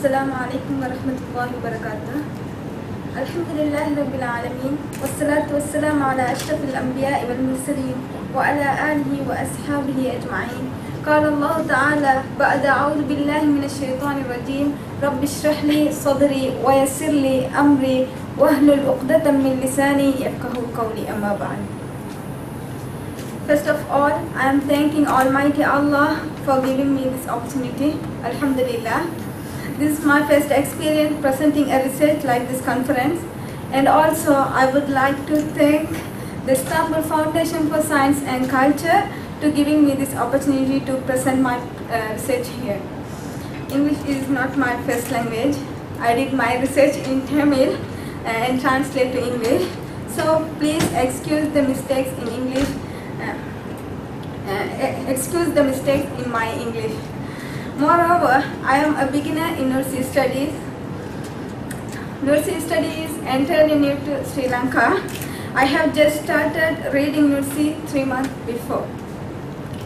Assalamu alaikum wa rahmatullahi wa barakatuh. Alhamdulillahi rabbil alameen. Wassalatu wassalamu ala ashrafil anbiya'i wal mursaleen wa ala alihi wa ashabihi ajma'in. قال الله تعالى بعد أعوذ بالله من الشيطان الرجيم رب اشرح لي صدري ويسر لي أمري واحلل عقدة من لساني يفقهوا قولي أما بعد. First of all, I am thanking Almighty Allah for giving me this opportunity. Alhamdulillah. This is my first experience presenting a research like this conference, and also I would like to thank the Istanbul Foundation for Science and Culture to giving me this opportunity to present my research here. English is not my first language. I did my research in Tamil and translate to English. So please excuse the mistakes in English. Excuse the mistakes in my English. Moreover, I am a beginner in Nursi studies. Nursi studies entirely new to Sri Lanka. I have just started reading Nursi 3 months before.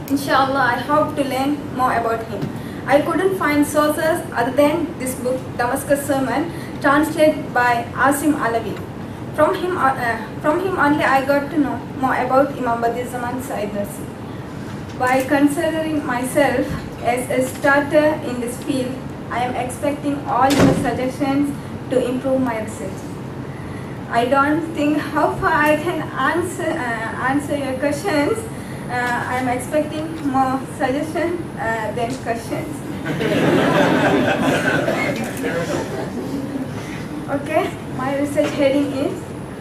Inshallah, I hope to learn more about him. I couldn't find sources other than this book, Damascus Sermon, translated by Asim Alawi. From him only I got to know more about Imam Bediuzzaman Said Nursi. By considering myself as a starter in this field, I am expecting all your suggestions to improve my research. I don't think how far I can answer your questions. I am expecting more suggestions than questions. Okay, my research heading is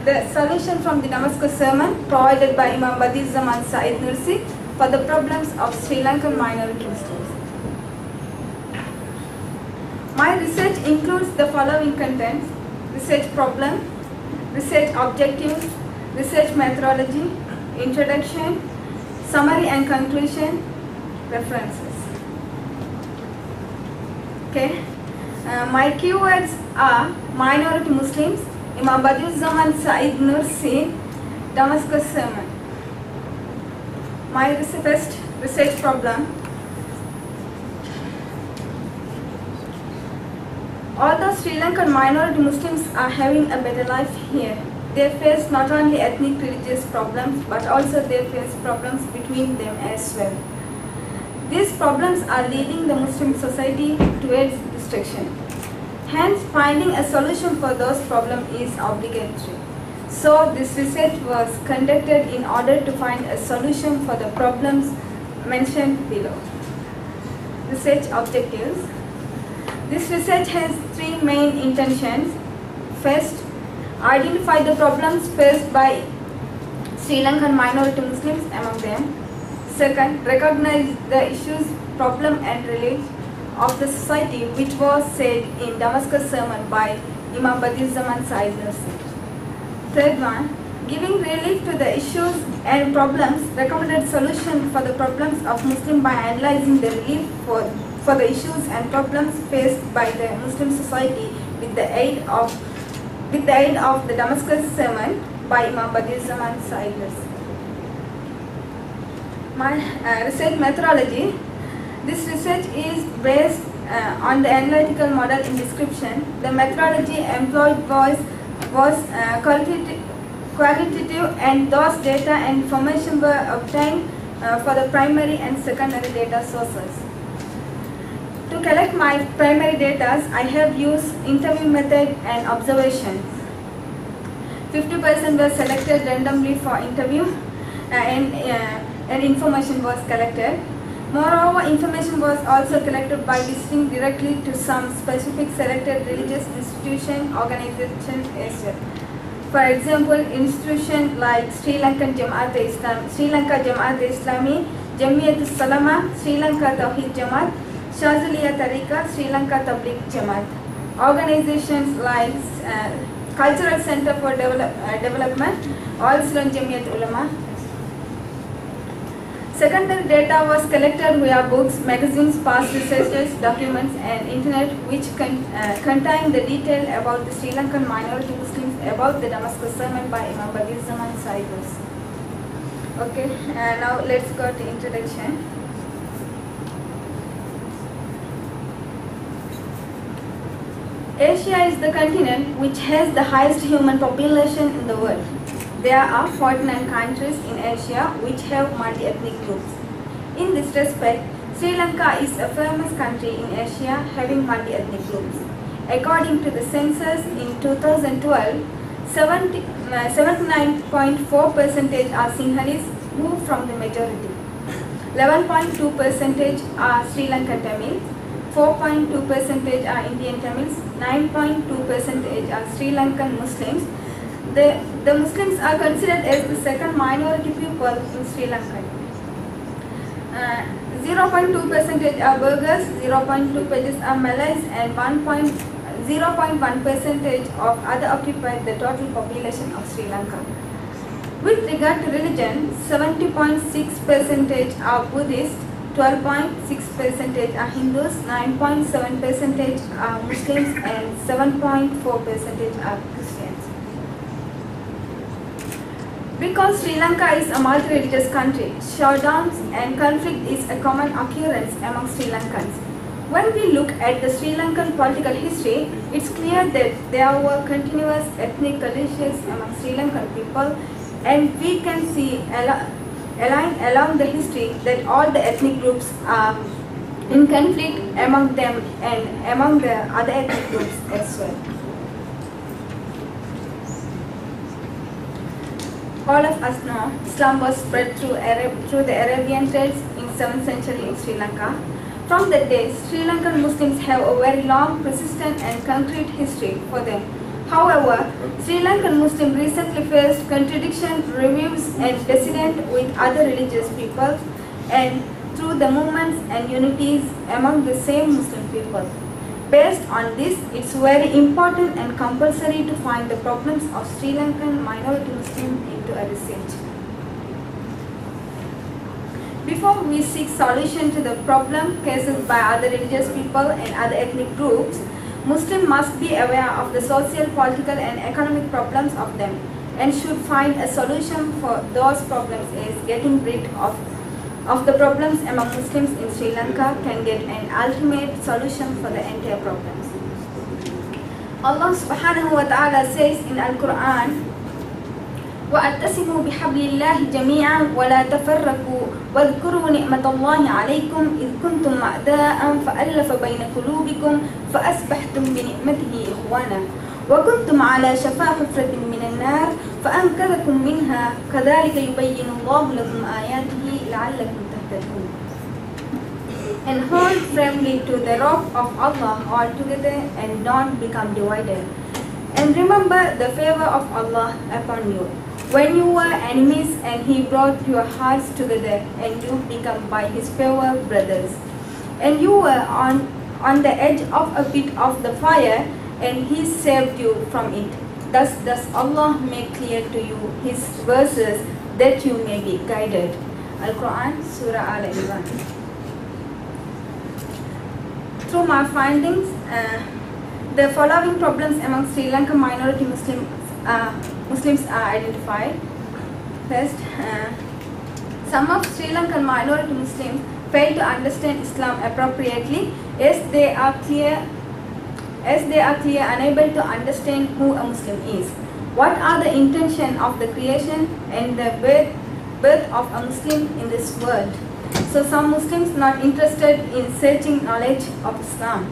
the solution from the Damascus sermon provided by Imam Bediuzzaman Said Nursi for the problems of Sri Lankan minority Muslims. My research includes the following contents: research problem, research objectives, research methodology, introduction, summary and conclusion, references. Okay. My keywords are minority Muslims, Imam Bediuzzaman Said Nursi, Damascus sermon. My first research problem. Although Sri Lankan minority Muslims are having a better life here, they face not only ethnic religious problems but also they face problems between them as well. These problems are leading the Muslim society towards destruction. Hence, finding a solution for those problems is obligatory. So, this research was conducted in order to find a solution for the problems mentioned below. Research objectives. This research has 3 main intentions. First, identify the problems faced by Sri Lankan minority Muslims among them. Second, recognize the issues, problem and relief of the society which was said in Damascus sermon by Imam Bediuzzaman Said Nursi. Third one, giving relief to the issues and problems, recommended solution for the problems of Muslim by analyzing the relief for the issues and problems faced by the Muslim society with the aid of the Damascus sermon by Imam Bediuzzaman Said Nursi. My research methodology. This research is based on the analytical model in description. The methodology employed was qualitative, and those data and information were obtained for the primary and secondary data sources. To collect my primary data, I have used interview method and observations. 50% were selected randomly for interview and information was collected. Moreover, information was also collected by visiting directly to some specific selected religious institution organizations as well. For example, institutions like Sri Lankan Jamaat-e-Islam, Sri Lanka Jamaat-e-Islami, Jamiyat Salama, Sri Lanka Tawheed Jamaat, Shazaliya Tariqa, Sri Lanka Tabligh Jamaat. Organizations like Cultural Center for Development, All Islam Jamiyat Ulama. Secondary data was collected via books, magazines, past researches, documents and internet which contain the detail about the Sri Lankan minority Muslims about the Damascus sermon by Imam Bediuzzaman Said Nursi. Okay, now let's go to introduction. Asia is the continent which has the highest human population in the world. There are 49 countries in Asia which have multi-ethnic groups. In this respect, Sri Lanka is a famous country in Asia having multi-ethnic groups. According to the census in 2012, 79.4% are Sinhalese, who from the majority. 11.2% are Sri Lankan Tamils, 4.2% are Indian Tamils, 9.2% are Sri Lankan Muslims. The Muslims are considered as the second minority people in Sri Lanka. 0.2% are Burghers, 0.2% are Malays, and 0.1% of other occupy the total population of Sri Lanka. With regard to religion, 70.6% are Buddhist, 12.6% are Hindus, 9.7% are Muslims, and 7.4% are Christians. Because Sri Lanka is a multi-religious country, showdowns and conflict is a common occurrence among Sri Lankans. When we look at the Sri Lankan political history, it's clear that there were continuous ethnic clashes among Sri Lankan people, and we can see along the history that all the ethnic groups are in conflict among them and among the other ethnic groups as well. All of us know Islam was spread through the Arabian trades in 7th century in Sri Lanka. From that day, Sri Lankan Muslims have a very long, persistent and concrete history for them. However, Sri Lankan Muslims recently faced contradiction, reviews and dissident with other religious peoples and through the movements and unities among the same Muslim people. Based on this, it's very important and compulsory to find the problems of Sri Lankan minority Muslims into a research. Before we seek solution to the problem cases by other religious people and other ethnic groups, Muslims must be aware of the social, political and economic problems of them and should find a solution for those problems as getting rid of the problems among Muslims in Sri Lanka can get an ultimate solution for the entire problems. Allah subhanahu wa ta'ala says in Al-Quran, وَأَتَّسِمُوا بِحَبْلِ اللَّهِ جَمِيعًا وَلَا تَفَرَّقُوا وَاذْكُرُوا نِعْمَةَ اللَّهِ عَلَيْكُمْ إِذْ كُنْتُمْ أَعْدَاءً فَأَلَّفَ بَيْنَ قُلُوبِكُمْ فَأَصْبَحْتُمْ بِنِعْمَتِهِ إِخْوَانًا وَكُنْتُمْ عَلَى شَفَا حُفْرَةٍ مِنَ النَّارِ فَأَنْقَذَكُم مِّنْهَا كَذَلِكَ يُبَيِّنُ اللَّهُ لَكُمْ آيَاتِهِ لَعَلَّكُمْ تَهْتَدُونَ. And hold firmly to the rope of Allah altogether and don't become divided. And remember the favor of Allah upon you, when you were enemies and He brought your hearts together and you become by His favor brothers. And you were on the edge of a bit of the fire and He saved you from it. Thus does Allah make clear to you His verses that you may be guided. Al-Quran, Surah Al-Imran. Through my findings, the following problems among Sri Lankan minority Muslims are identified. First, some of Sri Lankan minority Muslims fail to understand Islam appropriately as they are clear unable to understand who a Muslim is, what are the intention of the creation and the birth of a Muslim in this world. So some Muslims not interested in searching knowledge of Islam.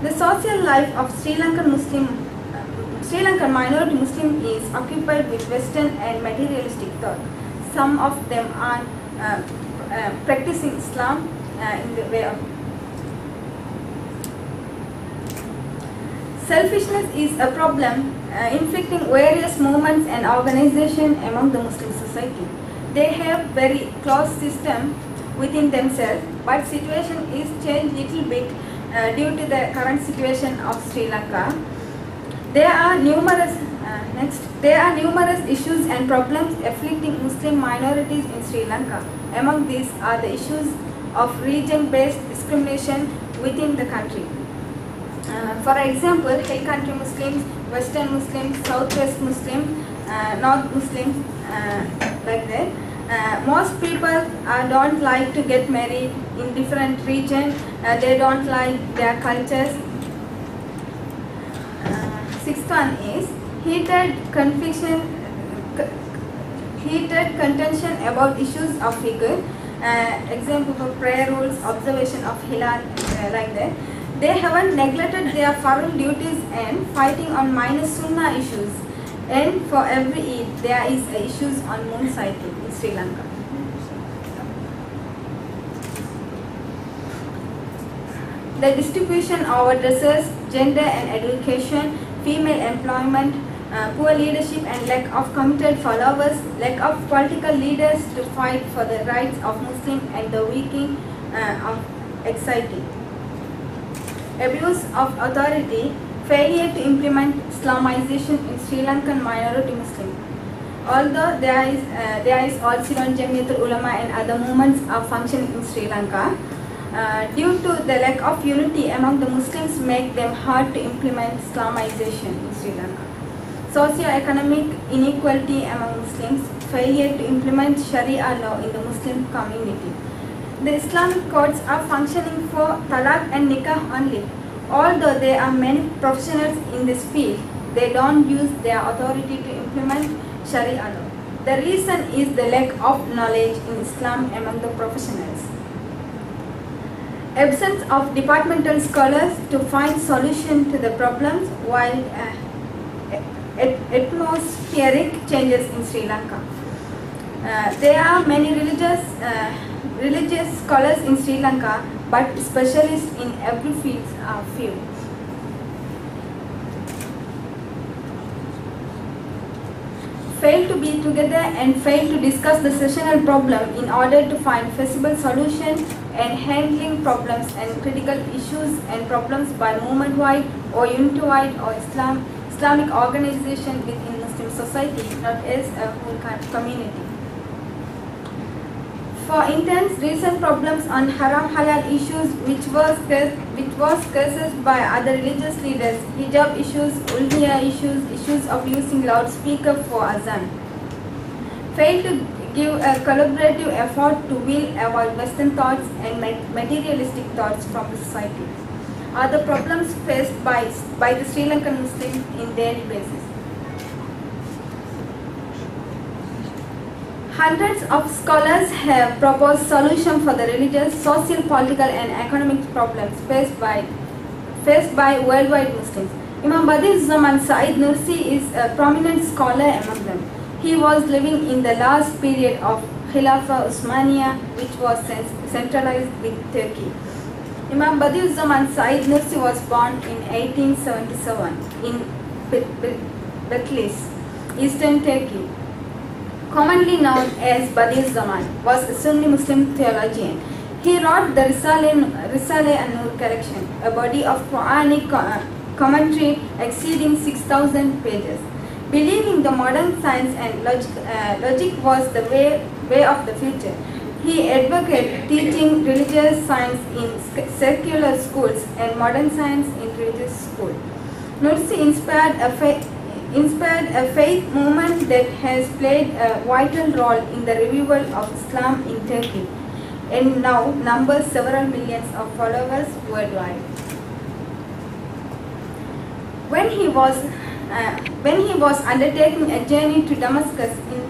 The social life of Sri Lankan minority Muslim is occupied with Western and materialistic thought. Some of them are practicing Islam in the way of selfishness is a problem inflicting various movements and organizations among the Muslim society. They have very closed system within themselves, but situation is changed little bit due to the current situation of Sri Lanka. There are numerous issues and problems afflicting Muslim minorities in Sri Lanka. Among these are the issues of region-based discrimination within the country. For example, Hill Country Muslims, Western Muslims, Southwest Muslims, North Muslims, like that. Most people don't like to get married in different regions. They don't like their cultures. one is heated contention about issues of fiqh, example for prayer rules, observation of hilal, like that. They haven't neglected their farul duties and fighting on minor sunnah issues. And for every Eid, there is issues on moon sighting in Sri Lanka. The distribution over dresses, gender and education, female employment, poor leadership and lack of committed followers, lack of political leaders to fight for the rights of Muslims and the weakening of exciting. Abuse of authority, failure to implement Islamization in Sri Lankan minority Muslims. Although there is also Jamiatul Ulama and other movements are functioning in Sri Lanka, due to the lack of unity among the Muslims make them hard to implement Islamization in Sri Lanka. Socio-economic inequality among Muslims, failure to implement Sharia law in the Muslim community. The Islamic courts are functioning for talaq and nikah only. Although there are many professionals in this field, they don't use their authority to implement Sharia law. The reason is the lack of knowledge in Islam among the professionals. Absence of departmental scholars to find solution to the problems, while atmospheric changes in Sri Lanka. There are many religious scholars in Sri Lanka, but specialists in every field are few. Fail to be together and fail to discuss the sessional problem in order to find feasible solution and handling problems and critical issues and problems by movement-wide or unit-wide or Islamic organization within Muslim society, not as a whole community. For instance, recent problems on haram-halal issues which was cases by other religious leaders, hijab issues, ulhiya issues of using loudspeaker for azan. Fail to give a collaborative effort to will avoid Western thoughts and materialistic thoughts from the society are the problems faced by the Sri Lankan Muslims in daily basis. Hundreds of scholars have proposed solutions for the religious, social, political and economic problems faced by worldwide Muslims. Imam Bediuzzaman Nursi is a prominent scholar among them. He was living in the last period of Khilafah Usmaniya, which was centralized with Turkey. Imam Bediuzzaman Nursi was born in 1877 in Bitlis, Eastern Turkey. Commonly known as Bediuzzaman, was a Sunni Muslim theologian. He wrote the Risale-i collection, a body of Quranic commentary exceeding 6,000 pages. Believing the modern science and logic was the way of the future, he advocated teaching religious science in secular schools and modern science in religious schools. Nursi inspired a faith movement that has played a vital role in the revival of Islam in Turkey and now numbers several millions of followers worldwide. When he was undertaking a journey to Damascus in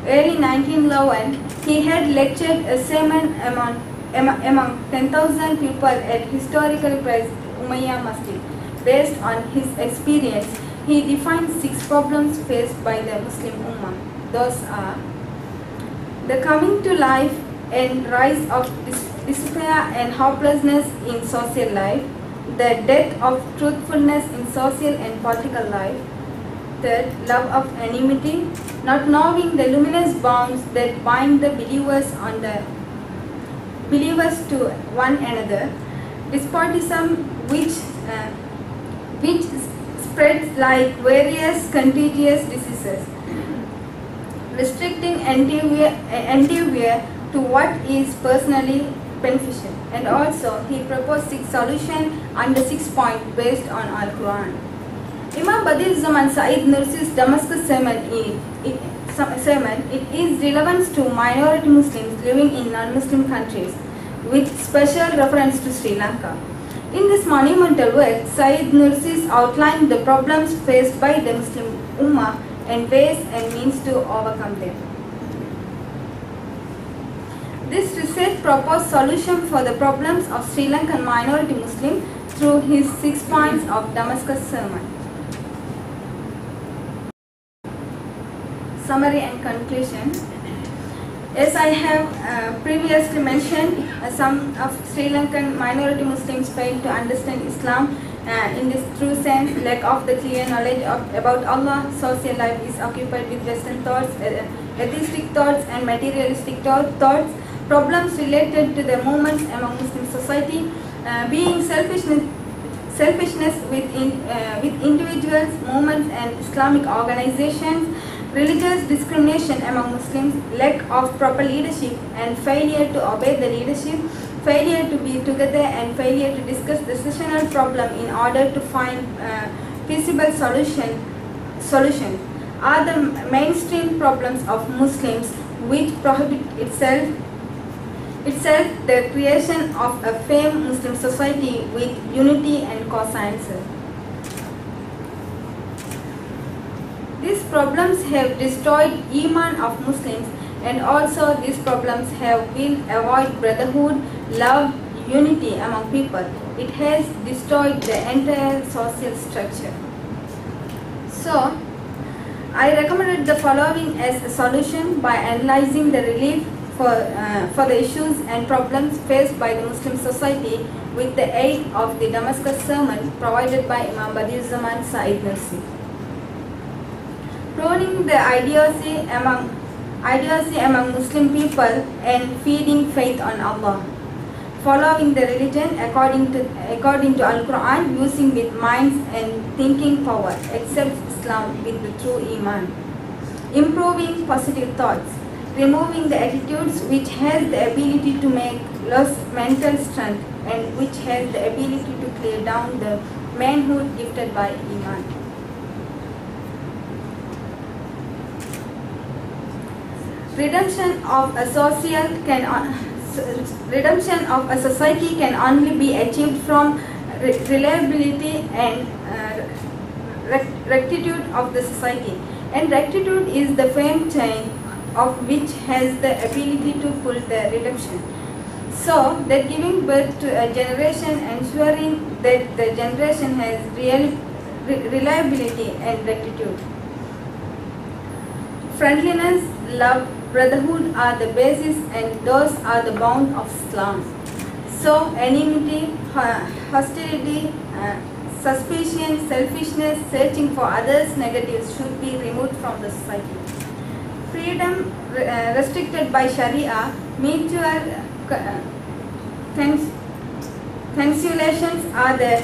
early 1911, he had lectured a sermon among 10,000 people at historically praised Umayyad Masjid. Based on his experience, he defined 6 problems faced by the Muslim Ummah. Those are the coming to life and rise of despair and hopelessness in social life, the death of truthfulness in social and political life, third, love of anonymity, not knowing the luminous bonds that bind the believers to one another, despotism which spreads like various contagious diseases, restricting endeavor to what is personally beneficial. And also, he proposed 6 solutions under 6 points based on Al-Quran. Imam Bediuzzaman Nursi's Damascus sermon it is relevant to minority Muslims living in non-Muslim countries, with special reference to Sri Lanka. In this monumental work, Sayyid Nursi outlined the problems faced by the Muslim Ummah and ways and means to overcome them. This research proposed solution for the problems of Sri Lankan minority Muslim through his 6 points of Damascus sermon. Summary and conclusion. As I have previously mentioned, some of Sri Lankan minority Muslims fail to understand Islam in this true sense. Lack of the clear knowledge about Allah, social life is occupied with Western thoughts, atheistic thoughts and materialistic thoughts, problems related to the movements among Muslim society, being selfishness with individuals, movements and Islamic organizations, religious discrimination among Muslims, lack of proper leadership and failure to obey the leadership, failure to be together and failure to discuss the decisional problem in order to find feasible solutions are the mainstream problems of Muslims, which prohibit itself the creation of a firm Muslim society with unity and conscience. These problems have destroyed Iman of Muslims, and also these problems have will avoid brotherhood, love, unity among people. It has destroyed the entire social structure. So, I recommended the following as a solution by analyzing the relief for the issues and problems faced by the Muslim society with the aid of the Damascus sermon provided by Imam Bediuzzaman Sayyid Nursi. Promoting the ideology among Muslim people and feeding faith on Allah. Following the religion according to Al-Quran, using with minds and thinking power, accepts Islam with the true Iman. Improving positive thoughts. Removing the attitudes which has the ability to make lost mental strength and which has the ability to clear down the manhood gifted by Iman. Redemption of a society can only be achieved from reliability and rectitude of the society. And rectitude is the firm chain of which has the ability to pull the redemption. So that giving birth to a generation, ensuring that the generation has reliability and rectitude. Friendliness, love, brotherhood are the basis and those are the bound of Islam. So enmity, hostility, suspicion, selfishness, searching for others' negatives should be removed from the society. Freedom restricted by Sharia, mutual conciliations are the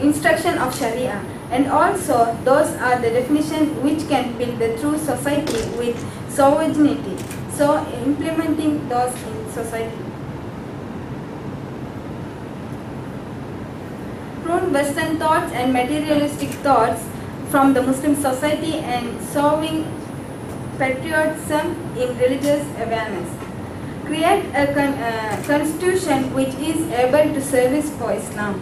instruction of Sharia, and also those are the definition which can build the true society with sovereignty. So implementing those in society. Prune Western thoughts and materialistic thoughts from the Muslim society and solving patriotism in religious awareness. Create a constitution which is able to service for Islam.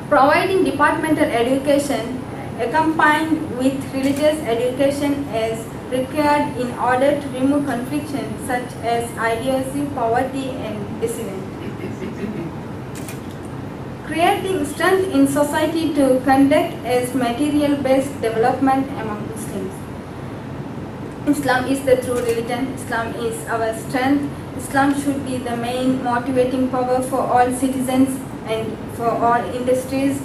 Providing departmental education accompanied with religious education as required in order to remove conflictions such as ideology, poverty and dissident. Creating strength in society to conduct as material-based development among Muslims. Islam is the true religion. Islam is our strength. Islam should be the main motivating power for all citizens and for all industries.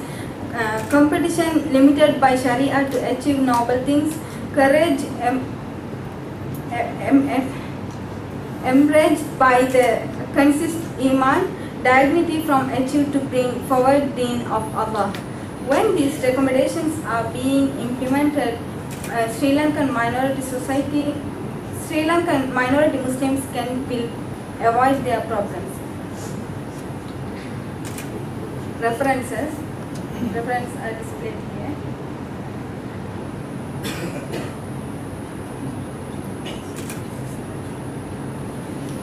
Competition limited by Sharia to achieve noble things. Courage embraced by the consist Iman. Dignity from achieved to bring forward Deen of Allah. When these recommendations are being implemented, Sri Lankan minority Muslims can avoid their problems. References are displayed here.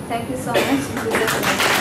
Thank you so much.